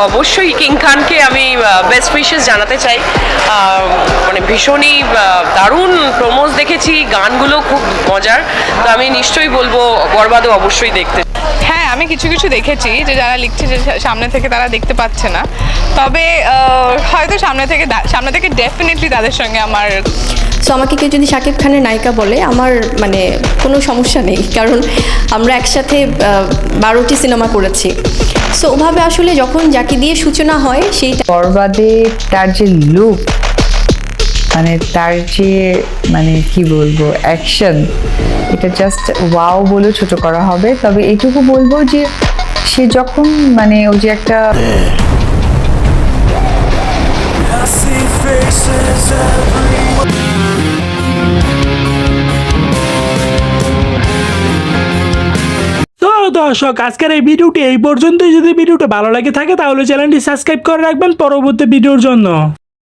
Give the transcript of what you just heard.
অবশ্যই কিং খানকে আমি বেস্ট উইশেস জানাতে চাই। মানে ভীষণই দারুণ প্রোমোস দেখেছি, গানগুলো খুব মজার। তো আমি নিশ্চয়ই বলবো বরবাদও অবশ্যই দেখতে। হ্যাঁ, আমি কিছু কিছু দেখেছি যে যারা লিখছে যে সামনে থেকে তারা দেখতে পাচ্ছে না, তবে হয়তো সামনে থেকে ডেফিনেটলি তাদের সঙ্গে আমার। সো আমাকে কেউ যদি শাকিব খানের নায়িকা বলে আমার মানে কোনো সমস্যা নেই, কারণ আমরা একসাথে 12টি সিনেমা করেছি। সো ওভাবে আসলে যখন যাকে দিয়ে সূচনা হয় সেইটা। বরবাদে তার যে লুক, মানে তার যে মানে কি বলবো অ্যাকশন, এটা জাস্ট ওয়াও বলে ছোট করা হবে। তবে এইটুকু বলবো যে সে যখন মানে ওই যে একটা দর্শক, আজকের এই ভিডিওটি এই পর্যন্তই। যদি ভিডিওটা ভালো লাগে থাকে তাহলে চ্যানেলটি সাবস্ক্রাইব করে রাখবেন পরবর্তী ভিডিওর জন্য।